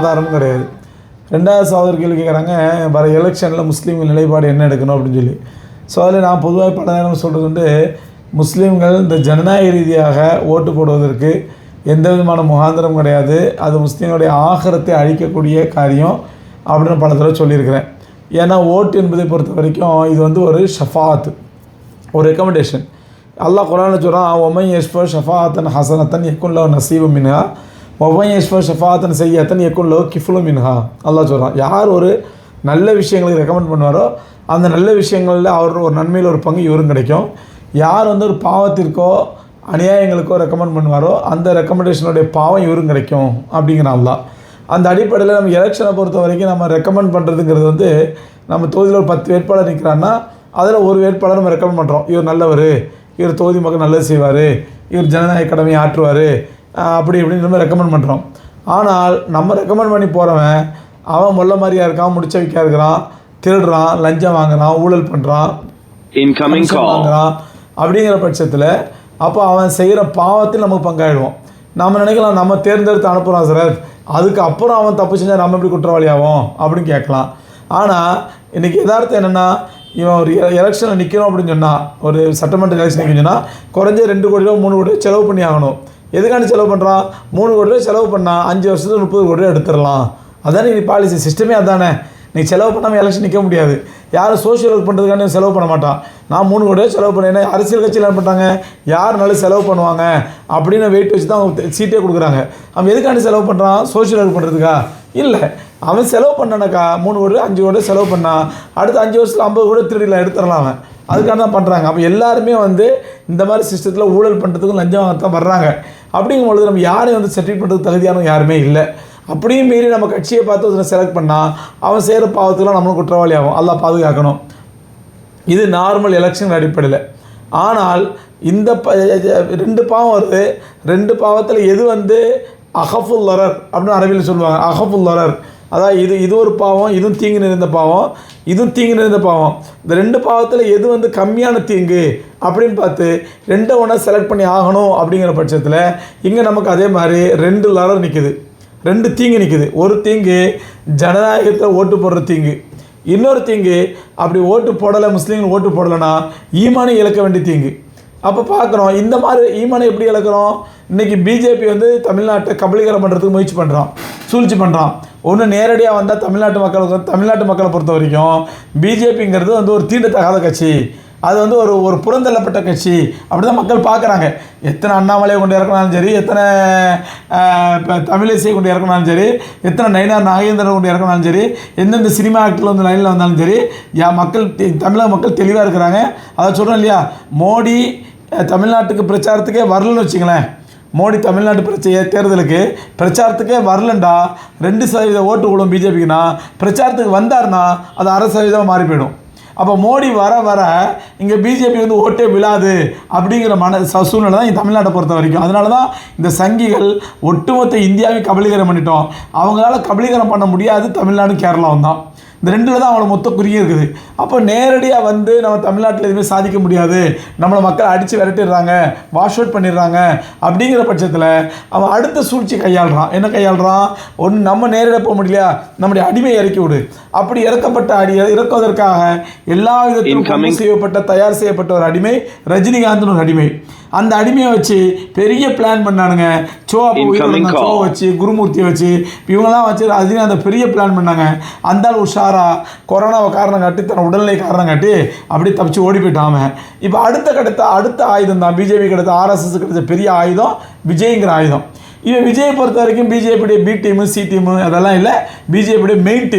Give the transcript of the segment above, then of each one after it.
ஆதாரமும் கிடையாது. ரெண்டாவது சகோதரர் கேள்வி கேட்குறாங்க, வர எலெக்ஷனில் முஸ்லீம்கள் நிலைப்பாடு என்ன எடுக்கணும் அப்படின்னு சொல்லி. ஸோ அதில் நான் பொதுவாக பல நேரம் சொல்கிறது வந்து, முஸ்லீம்கள் இந்த ஜனநாயக ரீதியாக ஓட்டு போடுவதற்கு எந்த விதமான முகாந்திரம் கிடையாது. அது முஸ்லீம்களுடைய ஆகரத்தை அழிக்கக்கூடிய காரியம் அப்படின்னு பல தடவை சொல்லியிருக்கிறேன். ஏன்னா ஓட்டு என்பதை பொறுத்த வரைக்கும் இது வந்து ஒரு ஷஃபாத், ஒரு ரெக்கமெண்டேஷன். அல்லாஹ் குர்ஆனில் சொல்கிறான், ஒமை யஷ்ஃபா ஷஃபாத்தன் ஹசனத்தன் யக்குல்லோ நசீபு மின்ஹா ஒமை யஷ்ஃபா ஷஃபாத்தன் செய்யத்தன் யக்குல்லோ கிஃபுலு மின்ஹா. அல்லாஹ் சொல்கிறான், யார் ஒரு நல்ல விஷயங்களுக்கு ரெக்கமெண்ட் பண்ணுவாரோ அந்த நல்ல விஷயங்களில் அவர் ஒரு நன்மையில் ஒரு பங்கு இவரும் கிடைக்கும். யார் வந்து ஒரு பாவத்திற்கோ அநியாயங்களுக்கோ ரெக்கமெண்ட் பண்ணுவாரோ அந்த ரெக்கமெண்டேஷனுடைய பாவம் இவரும் கிடைக்கும் அப்படிங்கிற அல்லாஹ். அந்த அடிப்படையில் நம்ம எலெக்ஷனை பொறுத்த வரைக்கும் நம்ம ரெக்கமெண்ட் பண்ணுறதுங்கிறது வந்து, நம்ம தொகுதியில் ஒரு 10 வேட்பாளர் நிற்கிறான்னா அதில் ஒரு வேட்பாளர் நம்ம ரெக்கமெண்ட் பண்ணுறோம். இவர் நல்லவர், இவர் தொகுதி மக்கள் நல்லது செய்வார், இவர் ஜனநாயக கடமையை ஆற்றுவார், அப்படி இப்படின்னு நம்ம ரெக்கமெண்ட் பண்ணுறோம். ஆனால் நம்ம ரெக்கமெண்ட் பண்ணி போகிறவன் அவன் முல்ல மாதிரியாக இருக்கான், முடிச்ச வைக்கா இருக்கிறான், திருடுறான், லஞ்சம் வாங்குறான், ஊழல் பண்ணுறான், வாங்குறான். அப்படிங்கிற பட்சத்தில் அப்போ அவன் செய்கிற பாவத்தில் நமக்கு பங்காயிடுவோம். நம்ம நினைக்கலாம், நம்ம தேர்ந்தெடுத்து அனுப்புகிறோம் சார், அதுக்கப்புறம் அவன் தப்பு செஞ்சால் நம்ம எப்படி குற்றவாளி ஆகும் அப்படின்னு கேட்கலாம். ஆனால் இன்றைக்கி யதார்த்தம் என்னென்னா, இவன் ஒரு எலெக்ஷனில் நிற்கணும் அப்படின்னு சொன்னால், ஒரு சட்டமன்ற எலெக்ஷன் நிற்கணும்னு சொன்னால் குறைஞ்ச 2 கோடி ரூபா 3 கோடி ரூபா செலவு பண்ணி ஆகணும். எதுக்காண்டி செலவு பண்ணுறான்? 3 கோடி ரூபா செலவு பண்ணால் 5 வருஷத்துக்கு 30 கோடி ரூபா எடுத்துடலாம். அதானே நீ பாலிசி சிஸ்டமே அதானே. நீ செலவு பண்ணாமல் எலெக்ஷன் நிற்க முடியாது. யாரும் சோஷியல் ஒர்க் பண்ணுறதுக்காண்டி செலவு பண்ண மாட்டான். நான் 3 கோடி ரூபா செலவு பண்ணேன். அரசியல் கட்சியில் என்ன பண்ணுறாங்க, யார் நல்ல செலவு பண்ணுவாங்க அப்படின்னு வெயிட் வச்சு தான் அவங்க சீட்டே கொடுக்குறாங்க. அவன் எதுக்காண்டி செலவு பண்ணுறான்? சோஷியல் ஒர்க் பண்ணுறதுக்கா? இல்லை, அவன் செலவு பண்ணனாக்கா 3 கோடி ரூபா 5 கோடி ரூபா செலவு பண்ணால் அடுத்த 5 வருஷத்தில் 50 கோடி திருடியில் எடுத்துடலாம். அவன் அதுக்காக தான் பண்ணுறாங்க. அப்போ எல்லாருமே வந்து இந்த மாதிரி சிஸ்டத்தில் ஊழல் பண்ணுறதுக்கும் லஞ்சம் வாங்கத்தான் வர்றாங்க. அப்படிங்கும்பொழுது நம்ம யாரையும் வந்து செட்டில் பண்ணுறதுக்கு தகுதியானவங்க யாருமே இல்லை. அப்படியும் மீறி நம்ம கட்சியை பார்த்து ஒருத்தனை செலக்ட் பண்ணால் அவன் செய்கிற பாவத்துக்குலாம் நம்மளும் குற்றவாளி ஆகும். அல்லாஹ் பாதுகாக்கணும். இது நார்மல் எலெக்ஷன் அடிப்படையில். ஆனால் இந்த 2 பாவம் வருது. 2 பாவத்தில் எது வந்து அஹஃபுல் லரர் அப்படின்னு அரபியில் சொல்லுவாங்க. அஹஃபுல் லரர், அதாவது இது ஒரு பாவம், இதுவும் தீங்கு நிறைந்த பாவம், இதுவும் தீங்கு நிறைந்த பாவம். இந்த 2 பாவத்தில் எது வந்து கம்மியான தீங்கு அப்படின்னு பார்த்து 2 ஒன்றா செலக்ட் பண்ணி ஆகணும். அப்படிங்கிற பட்சத்தில் இங்கே நமக்கு அதே மாதிரி 2 லரர் நிற்குது, 2 தீங்கு நிற்குது. ஒரு தீங்கு ஜனநாயகத்தில் ஓட்டு போடுற தீங்கு, இன்னொரு தீங்கு அப்படி ஓட்டு போடலை, முஸ்லீம்கள் ஓட்டு போடலைன்னா ஈமானை இழக்க வேண்டிய தீங்கு. அப்போ பார்க்குறோம், இந்த மாதிரி ஈமானை எப்படி இழக்கிறோம்? இன்றைக்கி பிஜேபி வந்து தமிழ்நாட்டை கபலீகரம் பண்ணுறதுக்கு முயற்சி பண்ணுறான், சூழ்ச்சி பண்ணுறான். ஒன்று நேரடியாக வந்தால் தமிழ்நாட்டு மக்களை பொறுத்த வரைக்கும் பிஜேபிங்கிறது வந்து ஒரு தீண்டத்தகாத கட்சி, அது வந்து ஒரு புறந்தள்ளப்பட்ட கட்சி அப்படி தான் மக்கள் பார்க்குறாங்க. எத்தனை அண்ணாமலையை கொண்டு இறக்கினாலும் சரி, எத்தனை இப்போ தமிழிசையை கொண்டு இறக்கினாலும் சரி, எத்தனை நயினார் நாகேந்திரன் கொண்டு இறக்கினாலும் சரி, எந்தெந்த சினிமா ஆக்டரில் வந்து லைனில் வந்தாலும் சரி, தமிழக மக்கள் தெளிவாக இருக்கிறாங்க. அதை சொல்கிறோம் இல்லையா, மோடி தமிழ்நாட்டுக்கு பிரச்சாரத்துக்கே வரலன்னு வச்சுங்களேன். மோடி தமிழ்நாட்டு தேர்தலுக்கு பிரச்சாரத்துக்கே வரலண்டா 2% ஓட்டு விடும் பிஜேபிக்குன்னா, பிரச்சாரத்துக்கு வந்தார்னா அது 1/2% மாறி போயிடும். அப்போ மோடி வர வர இங்கே பிஜேபி வந்து ஓட்டே விழாது அப்படிங்கிற சூழ்நிலை தான் தமிழ்நாட்டை பொறுத்த வரைக்கும். அதனால தான் இந்த சங்கிகள் ஒட்டுமொத்த இந்தியாவையும் கபலீகரம் பண்ணிட்டோம். அவங்களால கபலீகரம் பண்ண முடியாது தமிழ்நாடு கேரளாவும் தான். இந்த 2ல் தான் அவங்கள மொத்த குறியே இருக்குது. அப்போ நேரடியாக வந்து நம்ம தமிழ்நாட்டில் எதுவுமே சாதிக்க முடியாது, நம்மளை மக்கள் அடித்து விரட்டிடுறாங்க, வாஷ் அவுட் பண்ணிடுறாங்க. அப்படிங்கிற பட்சத்தில் அவன் அடுத்த சூழ்ச்சி கையாளுறான். என்ன கையாளுறான்? ஒன்று, நம்ம நேரடியாக போக முடியலையா, நம்முடைய அடிமையை இறக்கி விடு. அப்படி இறக்குவதற்காக எல்லா விதத்திலும் தயார் செய்யப்பட்ட ஒரு அடிமை ரஜினிகாந்த்னு ஒரு அடிமை. அந்த அடிமையை வச்சு பெரிய பிளான் பண்ணானுங்க. சோ வச்சு, குருமூர்த்தியை வச்சு, இவங்கெல்லாம் வச்சு ரஜினிகாந்தை பெரிய பிளான் பண்ணாங்க. அந்த ஆள் உஷாரா கொரோனாவை காரணம் காட்டி, தன் உடல்நிலை காரணம் காட்டி அப்படி தப்பிச்சு ஓடி போயிட்டாம. இப்போ அடுத்த ஆயுதம் தான் பிஜேபி கிடைத்த, ஆர்எஸ்எஸ் கிடைச்ச பெரிய ஆயுதம் விஜய்ங்கிற ஆயுதம். இவன் விஜயை பொறுத்த வரைக்கும் பிஜேபியுடைய பி டீமு, சி டீமு அதெல்லாம் இல்லை, பிஜேபியுடைய மெயின்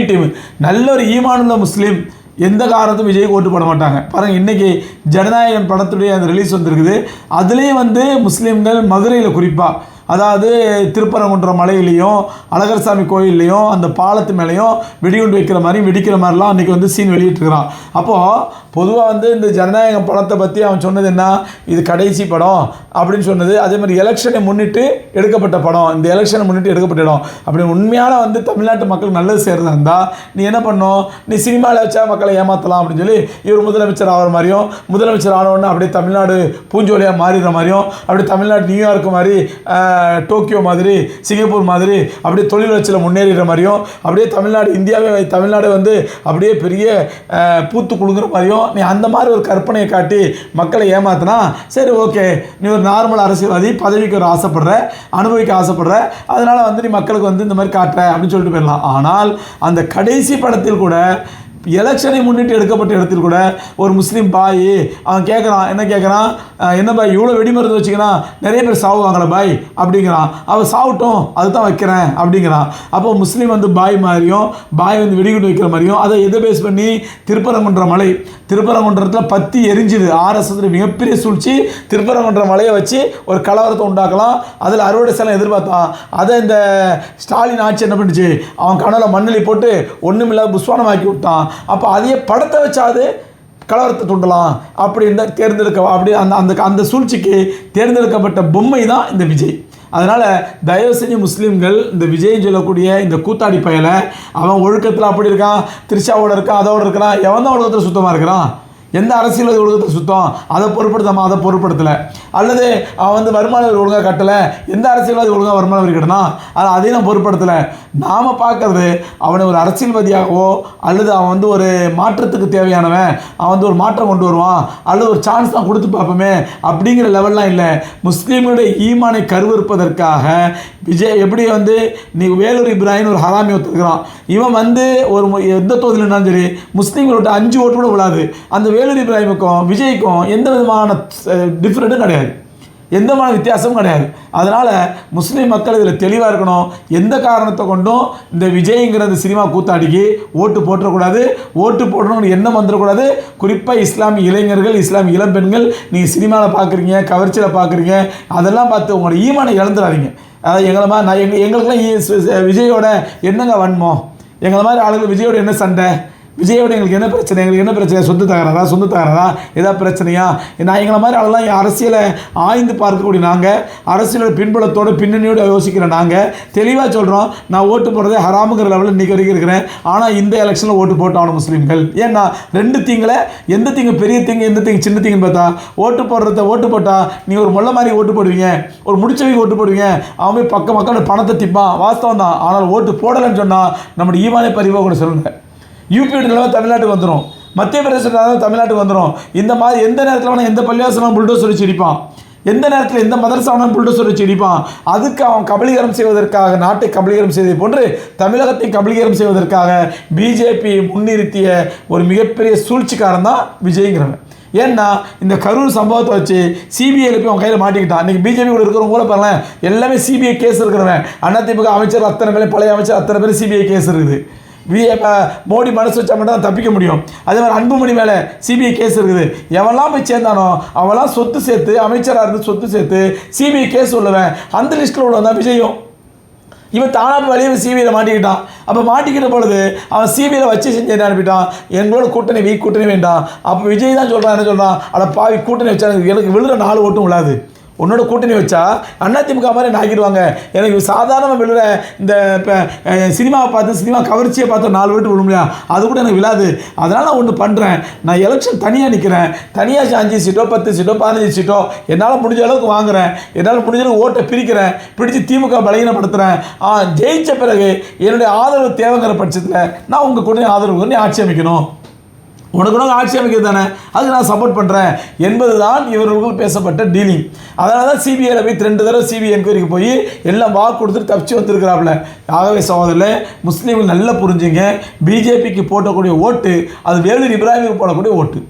டீமு. நல்ல ஒரு ஈமானுள்ள முஸ்லீம் எந்த காரணத்தும் விஜய்க்கு ஓட்டு போட மாட்டாங்க. பாருங்கள், இன்றைக்கி ஜனநாயகன் படத்துடைய அந்த ரிலீஸ் வந்துருக்குது. அதுலேயும் வந்து முஸ்லீம்கள் மதுரையில் குறிப்பாக, அதாவது திருப்பரங்குன்ற மலையிலையும் அழகர்சாமி கோயில்லையும் அந்த பாலத்து மேலேயும் வெடிகுண்டு வைக்கிற மாதிரி வெடிக்கிற மாதிரிலாம் அன்றைக்கி வந்து சீன் வெளியிட்டிருக்கிறான். அப்போது பொதுவாக வந்து இந்த ஜனநாயகம் படத்தை பற்றி அவன் சொன்னது என்ன, இது கடைசி படம் அப்படின்னு சொன்னது. அதே மாதிரி எலெக்ஷனை முன்னிட்டு எடுக்கப்பட்ட படம், இந்த எலெக்ஷனை முன்னிட்டு எடுக்கப்பட்ட இடம். அப்படி உண்மையான வந்து தமிழ்நாட்டு மக்களுக்கு நல்லது செய்கிறதா இருந்தால் நீ என்ன பண்ணணும், நீ சினிமாவில் வச்சா மக்களை ஏமாற்றலாம் அப்படின்னு சொல்லி இவர் முதலமைச்சர் ஆகிற மாதிரியும், முதலமைச்சர் ஆனவுடனே அப்படியே தமிழ்நாடு பூஞ்சோலியாக மாறிடுற மாதிரியும், அப்படியே தமிழ்நாடு நியூயார்க் மாதிரி, டோக்கியோ மாதிரி, சிங்கப்பூர் மாதிரி அப்படியே தொழில் வளர்ச்சியில் முன்னேறிற மாதிரியும், அப்படியே தமிழ்நாடு வந்து அப்படியே பெரிய பூத்து குழுங்குற மாதிரியும் நீ அந்த மாதிரி ஒரு கற்பனையை காட்டி மக்களை ஏமாத்தினா சரி, ஓகே, நீ ஒரு நார்மல் அரசியல்வாதி, பதவிக்கு ஒரு ஆசைப்படுற, அனுபவிக்க ஆசைப்படுற, அதனால் வந்து நீ மக்களுக்கு வந்து இந்த மாதிரி காட்டுற அப்படின்னு சொல்லிட்டு போயிடலாம். ஆனால் அந்த கடைசி படத்தில் கூட எலெக்ஷனை முன்னிட்டு எடுக்கப்பட்ட இடத்தில் கூட ஒரு முஸ்லீம் பாய் அவன் கேட்குறான், என்ன கேட்குறான், என்ன பாய் இவ்வளோ வெடிமருந்து வச்சுக்கிறான், நிறைய பேர் சாவுவாங்களே பாய் அப்படிங்கிறான். அவன் சாப்பிட்டோம் அதுதான் வைக்கிறேன் அப்படிங்கிறான். அப்போ முஸ்லீம் வந்து பாய் மாதிரியும், பாய் வந்து வெடிகுண்டு வைக்கிற மாதிரியும், அதை எதை பேஸ் பண்ணி திருப்பரங்குன்ற மலை, திருப்பரங்குன்றத்தில் பற்றி எரிஞ்சுது. ஆர்எஸ்எஸ் மிகப்பெரிய சூழ்ச்சி, திருப்பரங்குன்ற மலையை வச்சு ஒரு கலவரத்தை உண்டாக்கலாம், அதில் அறுவடை செலம் எதிர்பார்த்தான். அதை இந்த ஸ்டாலின் ஆட்சி என்ன பண்ணிச்சு, அவன் கனவுல மண்ணெளி போட்டு ஒன்றுமில்லாத புஸ்வானமாக்கி விட்டான். அப்போ அதையே படத்தை வச்சாது கலவரத்தை தூண்டலாம் அப்படின்னு அப்படி அந்த சூழ்ச்சிக்கு தேர்ந்தெடுக்கப்பட்ட பொம்மை தான் இந்த விஜய். அதனால் தயவு செஞ்சு முஸ்லீம்கள் இந்த விஜய் சொல்லக்கூடிய இந்த கூத்தாடி பயலை, அவன் ஒழுக்கத்தில் அப்படி இருக்கான், திருச்சாவோட இருக்கான், அதோடு இருக்கிறான், எவன் தான் ஒழுக்கத்தில் சுத்தமாக இருக்கிறான், எந்த அரசியல் ஒழுக்கத்தை சுத்தம் அதை பொருட்படுத்தலை, அல்லது அவன் வந்து வருமான வரி ஒழுங்காக கட்டலை, எந்த அரசியல்வாதி ஒழுங்காக வருமான வரி கட்டணும் அதையும் நான் பொருட்படுத்தலை. நாம் பார்க்கறது அவனை ஒரு அரசியல்வாதியாகவோ, அல்லது அவன் வந்து ஒரு மாற்றத்துக்கு தேவையானவன், அவன் வந்து ஒரு மாற்றம் கொண்டு வருவான், அல்லது ஒரு சான்ஸ் தான் கொடுத்து பார்ப்போமே அப்படிங்கிற லெவல்லாம் இல்லை. முஸ்லீம்களுடைய ஈமானை கருவறுப்பதற்காக விஜய் எப்படி வந்து நீ வேலூர் இப்ராஹிம் ஒரு ஹராமி ஒத்துக்கிறான், இவன் வந்து ஒரு எந்த தொகுதியில் இருந்தாலும் சரி முஸ்லீம்களோட 5 ஓட்டு கூட விழாது. அந்த வேலூர் இப்ராஹிமுக்கும் விஜய்க்கும் எந்த விதமான டிஃப்ரெண்ட்டும் கிடையாது, எந்த விதமான வித்தியாசமும் கிடையாது. அதனால் முஸ்லீம் மக்கள் இதில் தெளிவாக இருக்கணும். எந்த காரணத்தை கொண்டும் இந்த விஜய்ங்கிற இந்த சினிமா கூத்தாடிக்கு ஓட்டு போட்டுறக்கூடாது, ஓட்டு போடணும்னு எண்ணம் வந்துடக்கூடாது. குறிப்பாக இஸ்லாமிய இளைஞர்கள், இஸ்லாமிய இளம்பெண்கள், நீங்கள் சினிமாவில் பார்க்குறீங்க, கவர்ச்சியில் பார்க்குறீங்க, அதெல்லாம் பார்த்து உங்களோட ஈமானை இழந்துடாதீங்க. அதாவது எங்களுக்கெல்லாம் விஜயோட என்னங்க வன்மம், எங்களை மாதிரி ஆளுகள் விஜயோட என்ன சண்டை, விஜயோட எங்களுக்கு என்ன பிரச்சனை, சொத்து தகராறா, ஏதாவது பிரச்சனையா? நான் எங்களை மாதிரி ஆளெல்லாம் அரசியலை ஆய்ந்து பார்க்கக்கூடிய நாங்கள், அரசியலோட பின்புலத்தோடு பின்னணியோடு யோசிக்கிற நாங்கள் தெளிவாக சொல்கிறோம், நான் ஓட்டு போடுறதே ஹராமுங்கிற லெவலில் இன்றைக்கி வரைக்கும் இருக்கிறேன். ஆனால் இந்த எலெக்ஷனில் ஓட்டு போட்டாகணும் முஸ்லீம்கள். ஏன்னா 2 தீங்கில் எந்த தீங்கு பெரிய தீங்கு, எந்த தீங்கு சின்ன தீங்குன்னு பார்த்தா, ஓட்டு போட்டால் நீங்கள் ஒரு முள்ள மாதிரி ஓட்டு போடுவீங்க, ஒரு முடிச்சவைக்கு ஓட்டு போடுவீங்க, அவன் போய் மக்களோட பணத்தை திப்பான், வாஸ்தவம் தான். ஆனால் ஓட்டு போடலைன்னு சொன்னால் நம்முடைய ஈமானை பறிவாக கூட சொல்லுங்கள். யூபி தமிழ்நாட்டுக்கு வந்துடும், மத்திய பிரதேச தமிழ்நாட்டுக்கு வந்துடும். இந்த மாதிரி எந்த நேரத்தில் வேணால் எந்த பள்ளிவாசலும் புல்டோசர் வச்சு இடிப்பான், எந்த நேரத்தில் எந்த மதரசாவும் புல்டோசர் வச்சு இடிப்பான். அதுக்கு அவன் கபலீகரம் செய்வதற்காக, நாட்டை கபலீகரம் செய்வதை போன்று தமிழகத்தை கபலீகரம் செய்வதற்காக பிஜேபி முன்னிறுத்திய ஒரு மிகப்பெரிய சூழ்ச்சிக்காரன் தான் விஜய்ங்கிறவன். ஏன்னா இந்த கரூர் சம்பவத்தை வச்சு சிபிஐயில் போய் அவன் கையில் மாட்டிக்கிட்டான். இன்றைக்கி பிஜேபி கூட இருக்கிறவங்க கூட பாருங்களேன், எல்லாமே சிபிஐ கேஸ் இருக்கிறவன். அதிமுக அமைச்சர் அத்தனை பேர், பழைய அமைச்சர் அத்தனை பேர் சிபிஐ கேஸ் இருக்குது. மோடி மனசு வச்சா மட்டும் தான் தப்பிக்க முடியும். அதே மாதிரி அன்புமணி மேலே சிபிஐ கேஸ் இருக்குது. எவெல்லாம் போய் சேர்ந்தானோ அவெல்லாம் சொத்து சேர்த்து, அமைச்சராக இருந்து சொத்து சேர்த்து சிபிஐ கேஸ் உள்ளவன். அந்த லிஸ்ட்டில் உள்ளவன் தான் விஜயும். இவன் தானாக வெளியே சிபிஐயில் மாட்டிக்கிட்டான். அப்போ மாட்டிக்கிட்ட பொழுது அவன் சிபிஐயில் வச்சு செஞ்சு என்ன அனுப்பிட்டான், எங்களோட கூட்டணி வேண்டாம். அப்போ விஜய் தான் சொல்கிறான், என்ன சொல்கிறான், அட பாவி கூட்டணி வச்சா எனக்கு விழுற 4 ஓட்டும் விழாது, உன்னோட கூட்டணி வச்சா அதிமுக மாதிரி ஆக்கிடுவாங்க, எனக்கு சாதாரணமாக விழுற இந்த இப்போ சினிமாவை பார்த்து, சினிமா கவர்ச்சியை பார்த்து 4 ஓட்டு விழ முடியாது, அது கூட எனக்கு விழாது. அதனால் நான் ஒன்று பண்ணுறேன், நான் எலெக்ஷன் தனியாக நிற்கிறேன், தனியாக 5 சீட்டோ 10 சீட்டோ 15 சீட்டோ என்னால் முடிஞ்ச அளவுக்கு வாங்குகிறேன், என்னால் முடிஞ்ச அளவுக்கு ஓட்டை பிரித்து திமுக பலகீனப்படுத்துகிறேன். ஜெயித்த பிறகு என்னுடைய ஆதரவு தேவைங்கிற பட்சத்தில் நான் உங்கள் கூட்டணி ஆதரவு பண்ணி ஆட்சி அமைக்கணும், உனக்கு ஆட்சி அமைக்கிறது தானே, அதுக்கு நான் சப்போர்ட் பண்ணுறேன் என்பது தான் இவர்கள் பேசப்பட்ட டீலிங். அதனால தான் சிபிஐயில் போய் 2 தடவை சிபிஐ என்கொயரிக்கு போய் எல்லாம் வாக்கு கொடுத்துட்டு தப்பிச்சு வந்துருக்கிறாப்புல. ஆகவே சகோதரர்களே, முஸ்லீம்கள் நல்லா புரிஞ்சுங்க, பிஜேபிக்கு போடக்கூடிய ஓட்டு அது வேலூர் இப்ராஹிமுக்கு போடக்கூடிய ஓட்டு,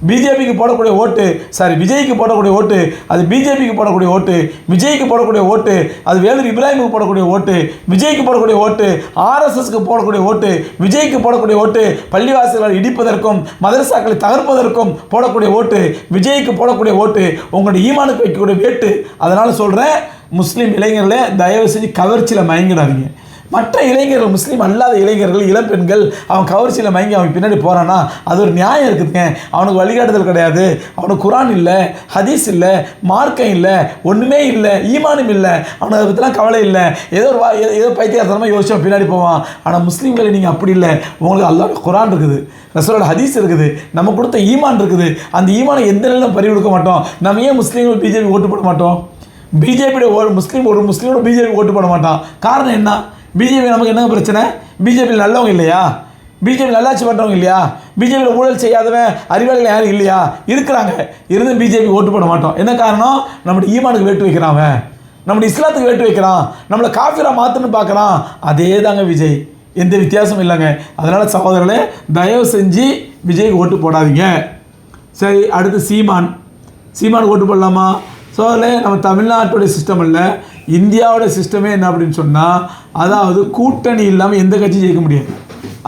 விஜய்க்கு போடக்கூடிய ஓட்டு அது பிஜேபிக்கு போடக்கூடிய ஓட்டு, விஜய்க்கு போடக்கூடிய ஓட்டு அது வேலூர் இப்ராஹிமுக்கு போடக்கூடிய ஓட்டு, விஜய்க்கு போடக்கூடிய ஓட்டு ஆர்எஸ்எஸ்க்கு போடக்கூடிய ஓட்டு, விஜய்க்கு போடக்கூடிய ஓட்டு பள்ளிவாசல்களை இடிப்பதற்கும் மதரசாக்களை தகர்ப்பதற்கும் போடக்கூடிய ஓட்டு, விஜய்க்கு போடக்கூடிய ஓட்டு உங்களுடைய ஈமானுக்கு வைக்கக்கூடிய வேட்டு. அதனால் சொல்கிறேன், முஸ்லீம் இளைஞர்களே தயவு செஞ்சு கவர்ச்சியில் மயங்கிடாதீங்க. மற்ற இளைஞர்கள், முஸ்லீம் அல்லாத இளைஞர்கள், இளம்பெண்கள் அவன் கவர்ச்சியில் மயங்கி அவன் பின்னாடி போகிறான்னா அது ஒரு நியாயம் இருக்குதுங்க. அவனுக்கு வழிகாட்டுதல் கிடையாது, அவனுக்கு குரான் இல்லை, ஹதீஸ் இல்லை, மார்க்கம் இல்லை, ஒன்றுமே இல்லை, ஈமானும் இல்லை, அவனுக்கு அதை பற்றிலாம் கவலை இல்லை, ஏதோ பைத்தியகாரத்தனமாக யோசிச்சு பின்னாடி போவான். ஆனால் முஸ்லீம்களை நீங்கள் அப்படி இல்லை. உங்களுக்கு அல்லாஹ்வுடைய குரான் இருக்குது, ரசூலோட ஹதீஸ் இருக்குது, நம்ம கொடுத்த ஈமான் இருக்குது. அந்த ஈமானை எந்த நிலையிலும் பறி கொடுக்க மாட்டோம். நம்ம ஏன் முஸ்லீம்கள் பிஜேபி ஓட்டு போட மாட்டோம்? பிஜேபியோட ஒரு முஸ்லீமோட பிஜேபி ஓட்டு போட மாட்டான். காரணம் என்ன? பிஜேபி நமக்கு என்ன பிரச்சனை? பிஜேபியில் நல்லவங்க இல்லையா? பிஜேபி நல்லாட்சி பண்ணுறவங்க இல்லையா? பிஜேபியில் ஊழல் செய்யாதவன் அறிவாளிகள் யாரும் இல்லையா? இருக்கிறாங்க. இருந்து பிஜேபி ஓட்டு போட மாட்டோம். என்ன காரணம்? நம்முடைய ஈமானுக்கு வேட்டு வைக்கிறான், நம்முடைய இஸ்லாத்துக்கு வேட்டு வைக்கிறான், நம்மளை காஃபிரா மாற்றணும்னு பார்க்குறான். அதே தாங்க விஜய், எந்த வித்தியாசமும் இல்லைங்க. அதனால் சகோதரர்களே தயவு செஞ்சு விஜய்க்கு ஓட்டு போடாதீங்க. சரி, அடுத்து சீமானுக்கு ஓட்டு போடலாமா? ஸோ நம்ம தமிழ்நாட்டுடைய சிஸ்டம் இல்லை, இந்தியாவோட சிஸ்டமே என்ன அப்படின்னு சொன்னால், அதாவது கூட்டணி இல்லாமல் எந்த கட்சியும் ஜெயிக்க முடியாது.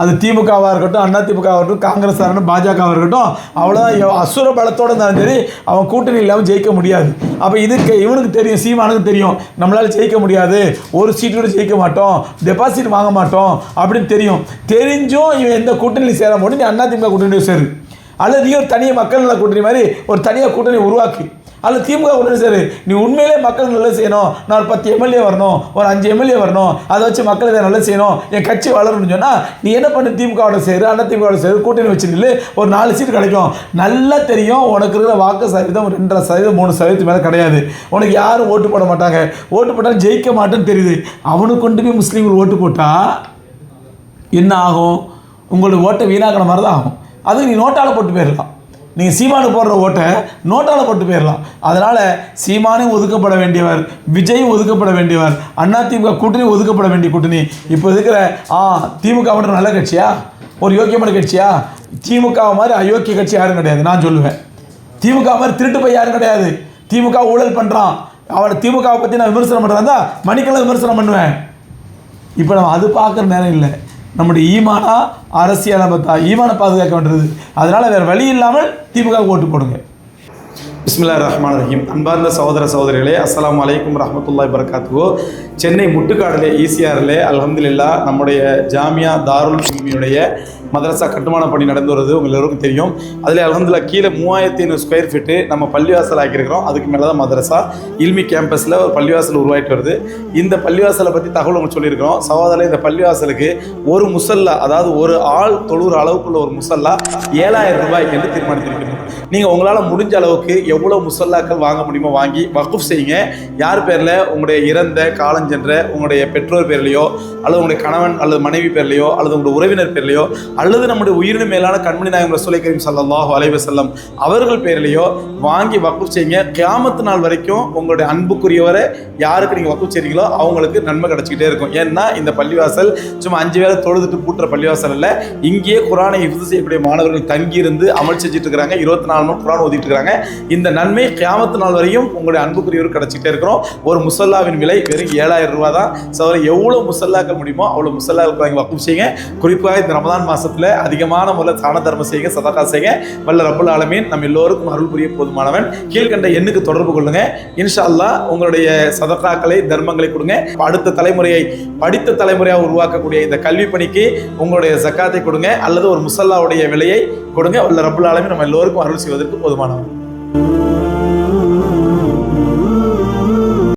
அது திமுகவாக இருக்கட்டும், அண்ணா திமுகவாக இருக்கட்டும், காங்கிரஸாக இருக்கட்டும், பாஜகவாக இருக்கட்டும், அவ்வளோதான் அசுர பலத்தோடு இருந்தாலும் சரி அவன் கூட்டணி இல்லாமல் ஜெயிக்க முடியாது. அப்போ இவனுக்கு தெரியும், சீமானுக்கு தெரியும், நம்மளால் ஜெயிக்க முடியாது, ஒரு சீட்டு கூட ஜெயிக்க மாட்டோம், டெபாசிட் வாங்க மாட்டோம் அப்படின்னு தெரிஞ்சும் இவன் எந்த கூட்டணியில் சேர முடியும்? நீ அண்ணா திமுக கூட்டணியும் சேரு, அல்லது நீ ஒரு தனியாக மக்கள் நல கூட்டணி மாதிரி ஒரு தனியாக கூட்டணி உருவாக்கு, அல்லது திமுக உடனே சரி நீ உண்மையிலே மக்கள் நல்லது செய்யணும், நான் ஒரு 10 எம்எல்ஏ வரணும், ஒரு 5 எம்எல்ஏ வரணும், அதை வச்சு மக்கள் இதை நல்லது செய்யணும், என் கட்சி வளரணும்னு சொன்னால் நீ என்ன பண்ணு? திமுகவோட சேரு, அண்ணா திமுகவோட சேரு, கூட்டணி வச்சு நில்லு, ஒரு 4 சீட்டு கிடைக்கும். நல்லா தெரியும் உனக்கு இருக்கிற வாக்கு சதவீதம் 2.5%, 3% மேலே கிடையாது. உனக்கு யாரும் ஓட்டு போட மாட்டாங்க, ஓட்டு போட்டாலும் ஜெயிக்க மாட்டேன்னு தெரியுது. அவனுக்கு கொண்டு போய் முஸ்லீம்கள் ஓட்டு போட்டால் என்ன ஆகும்? உங்களோட ஓட்டை வீணாக்கிற மாதிரி தான் ஆகும். அதுக்கு நீ நோட்டால் போட்டு போயிடலாம். நீங்கள் சீமானுக்கு போடுற ஓட்டை நோட்டால் போட்டு போயிடலாம். அதனால் சீமானும் ஒதுக்கப்பட வேண்டியவர், விஜயும் ஒதுக்கப்பட வேண்டியவர், அதிமுக கூட்டணியும் ஒதுக்கப்பட வேண்டிய கூட்டணி. இப்போ இருக்கிற திமுக மட்டும் நல்ல கட்சியா, ஒரு யோக்கியமான கட்சியா? திமுக மாதிரி அயோக்கிய கட்சி யாரும் கிடையாது. நான் சொல்லுவேன், திமுக மாதிரி திருட்டு போய் யாரும் கிடையாது. திமுக ஊழல் பண்ணுறான், அவனை திமுகவை பற்றி நான் விமர்சனம் பண்ணுறதா மணிக்கெல்லாம் விமர்சனம் பண்ணுவேன். இப்போ நம்ம அது பார்க்குற நேரம் இல்லை. நம்முடைய ஈமானா அரசியலை பார்த்தா ஈமானை பாதுகாக்க வேண்டியது. அதனால் வேறு வழி இல்லாமல் திமுக ஓட்டு போடுங்க. பிஸ்மில்லாஹிர் ரஹ்மானிர் ரஹீம். அன்பார்ந்த சகோதர சகோதரிகளே, அஸ்ஸலாமு அலைக்கும் ரஹ்மத்துல்லாஹி வபரகாத்துஹு. சென்னை முட்டுக்காடிலே ஈசிஆரிலே அல்ஹம்துலில்லாஹ் நம்முடைய ஜாமியா தாருல் இல்மியுடைய மதரசா கட்டுமான பணி நடந்து வருது, உங்கள் எல்லோருக்கும் தெரியும். அதில் அல்ஹம்துலில்லாஹ் கீழே 3500 ஸ்கொயர் ஃபீட்டு நம்ம பள்ளிவாசல் ஆக்கியிருக்கிறோம். அதுக்கு மேலே தான் மதரசா இல்மி கேம்பஸில் ஒரு பள்ளிவாசல் உருவாகிட்டு வருது. இந்த பள்ளிவாசலை பற்றி தகவல் உங்களுக்கு சொல்லியிருக்கிறோம். சகோதரர்களே, இந்த பள்ளிவாசலுக்கு ஒரு முசல்லா, அதாவது ஒரு ஆள் தொழுகிற அளவுக்குள்ள ஒரு முசல்லா 7000 ரூபாய் என்று தீர்மானித்திருக்கிறோம். நீங்கள் உங்களால் முடிஞ்ச அளவுக்கு எவ்வளோ முசல்லாக்கள் வாங்க முடியுமோ வாங்கி வக்ஃப் செய்யுங்க. யார் பேரில்? உங்களுடைய இறந்த காலஞ்சென்ற உங்களுடைய பெற்றோர் பேர்லையோ, அல்லது உங்களுடைய கணவன் அல்லது மனைவி பேர்லையோ, அல்லது உங்களுடைய உறவினர் பேர்லையோ, அல்லது நம்முடைய உயிரினும் மேலான கண்மணி நாயகம் ரசூலை கரீம் ஸல்லல்லாஹு அலைஹி வஸல்லம் அவர்கள் பேர்லையோ வாங்கி வக்ஃப் செய்யுங்க. கியாமத்து நாள் வரைக்கும் உங்களுடைய அன்புக்குரியவரை யாருக்கு நீங்கள் வக்ஃப் செய்றீங்களோ அவங்களுக்கு நன்மை கிடச்சிக்கிட்டே இருக்கும். ஏன்னா இந்த பள்ளிவாசல் சும்மா 5 வேளை தொழுதுட்டு பூட்டுற பள்ளிவாசல் இல்லை. இங்கேயே குரானை ஹிஃப்ஸ் செய்யக்கூடிய மாணவர்கள் தங்கியிருந்து அமல் செஞ்சுட்டு இருக்கிறாங்க. 24 மணி குரான் ஓதிட்டு இருக்கிறாங்க. இந்த நன்மை கியாமத்து நாள் வரையும் உங்களுடைய அன்புக்குரியவர் கிடச்சிக்கிட்டே இருக்கிறோம். ஒரு முசல்லாவின் விலை வெறும் 7000 ரூபா தான். ஸோ எவ்வளோ முசல்லாக்க முடியுமோ அவ்வளோ முசல்லாக்கள் வாங்கி வக்ஃப் செய்யுங்க. குறிப்பாக இந்த ரமதான் மாதத்தில் அதிகமான முறையில் தான தர்மம் செய்யுங்க, சதகா செய்யுங்க. வல்ல ரப்புல் ஆலமீன் நம்ம எல்லோருக்கும் அருள் புரிய போதுமானவன். கீழ்கண்ட எண்ணுக்கு தொடர்பு கொள்ளுங்க. இன்ஷா அல்லாஹ் உங்களுடைய சதகாக்களை தர்மங்களை கொடுங்க. அடுத்த தலைமுறையை படித்த தலைமுறையாக உருவாக்கக்கூடிய இந்த கல்வி பணிக்கு உங்களுடைய ஜக்காத்தை கொடுங்க, அல்லது ஒரு முசல்லாவுடைய விலையை கொடுங்க. வல்ல ரப்புல் ஆலமீன் நம்ம எல்லோருக்கும் அருள் செய்வதற்கு போதுமானவன்.